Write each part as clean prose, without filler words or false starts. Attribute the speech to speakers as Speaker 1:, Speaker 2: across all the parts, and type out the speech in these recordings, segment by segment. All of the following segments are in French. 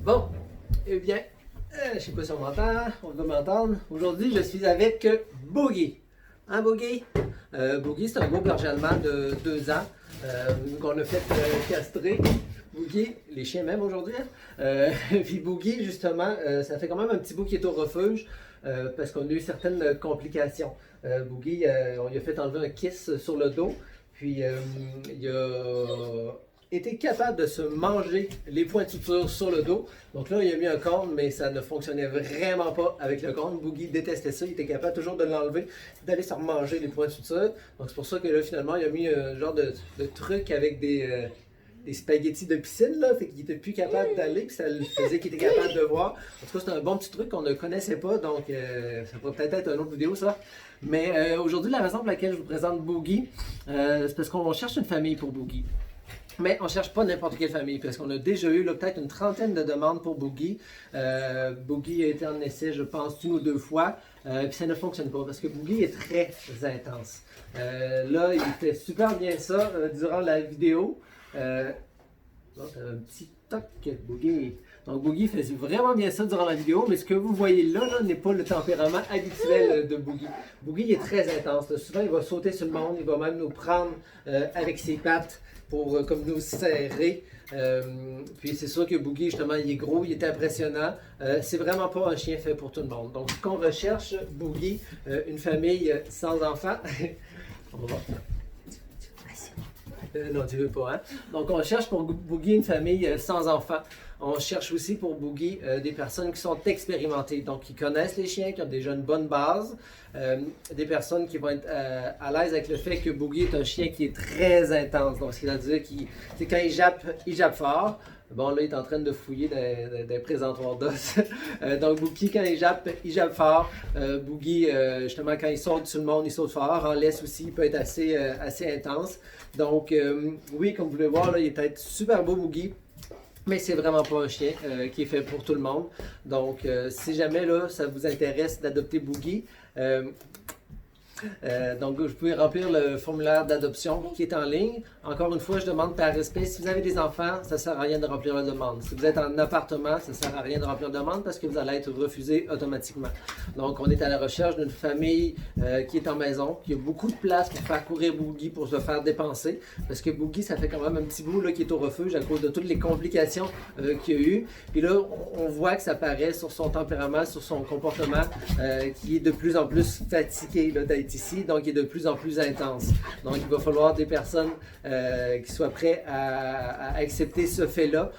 Speaker 1: Bon, eh bien, je ne sais pas si on m'entend, on va m'entendre. Aujourd'hui, je suis avec Boogie. Hein, Boogie? Boogie, c'est un beau berger allemand de 2 ans qu'on a fait castrer. Boogie, les chiens même aujourd'hui. Puis Boogie, justement, ça fait quand même un petit bout qui est au refuge parce qu'on a eu certaines complications. Boogie, on lui a fait enlever un kiss sur le dos. Puis il a été capable de se manger les points de suture sur le dos. Donc là, il a mis un corne, mais ça ne fonctionnait vraiment pas avec le corne. Boogie détestait ça. Il était capable toujours de l'enlever, d'aller se remanger les points de suture. Donc c'est pour ça que là, finalement, il a mis un genre de truc avec des spaghettis de piscine, là, fait qu'il était plus capable d'aller, puis ça le faisait qu'il était capable de voir. En tout cas, c'est un bon petit truc qu'on ne connaissait pas, donc ça pourrait peut-être être une autre vidéo, ça. Mais aujourd'hui, la raison pour laquelle je vous présente Boogie, c'est parce qu'on cherche une famille pour Boogie. Mais on ne cherche pas n'importe quelle famille, parce qu'on a déjà eu peut-être une trentaine de demandes pour Boogie. Boogie a été en essai, je pense, 1 ou 2 fois, puis ça ne fonctionne pas, parce que Boogie est très intense. Là, il fait super bien ça durant la vidéo. Donc, un petit toc, Boogie. Donc, Boogie fait vraiment bien ça durant la vidéo, mais ce que vous voyez là, n'est pas le tempérament habituel de Boogie. Boogie est très intense. Là. Souvent, il va sauter sur le monde, il va même nous prendre avec ses pattes pour comme nous serrer. Puis c'est sûr que Boogie, justement, il est gros, il est impressionnant. C'est vraiment pas un chien fait pour tout le monde. Donc, ce qu'on recherche, Boogie, une famille sans enfants. On va voir. Non, tu veux pas, hein? Donc, on cherche pour Boogie une famille sans enfants. On cherche aussi pour Boogie des personnes qui sont expérimentées, donc qui connaissent les chiens, qui ont déjà une bonne base. Des personnes qui vont être à l'aise avec le fait que Boogie est un chien qui est très intense. Donc, ce qui veut dire que quand il jappe fort. Bon, là, il est en train de fouiller des présentoirs d'os. Donc, Boogie, quand il jappe fort. Boogie, justement, quand il saute sur le monde, il saute fort. En laisse aussi, il peut être assez intense. Donc, oui, comme vous pouvez voir, là, il est peut-être super beau, Boogie. Mais c'est vraiment pas un chien qui est fait pour tout le monde. Donc, si jamais là, ça vous intéresse d'adopter Boogie, donc, vous pouvez remplir le formulaire d'adoption qui est en ligne. Encore une fois, je demande par respect, si vous avez des enfants, ça ne sert à rien de remplir la demande. Si vous êtes en appartement, ça ne sert à rien de remplir la demande parce que vous allez être refusé automatiquement. Donc, on est à la recherche d'une famille qui est en maison, qui a beaucoup de place pour faire courir Boogie, pour se faire dépenser. Parce que Boogie, ça fait quand même un petit bout là, qui est au refuge à cause de toutes les complications qu'il y a eu. Puis là, on voit que ça paraît sur son tempérament, sur son comportement, qui est de plus en plus fatigué d'être ici, donc il est de plus en plus intense. Donc il va falloir des personnes qui soient prêtes à accepter ce fait-là,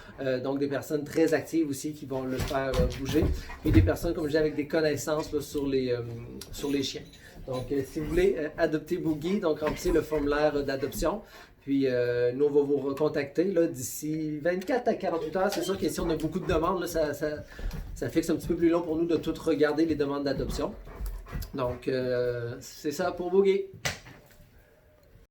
Speaker 1: donc des personnes très actives aussi qui vont le faire bouger, et des personnes, comme je dis, avec des connaissances là, sur les chiens. Donc si vous voulez adopter Boogie, donc remplissez le formulaire d'adoption. Puis nous, on va vous recontacter d'ici 24 à 48 heures. C'est sûr que si on a beaucoup de demandes, là, ça fait que c'est un petit peu plus long pour nous de tout regarder les demandes d'adoption. Donc, c'est ça pour Boogie.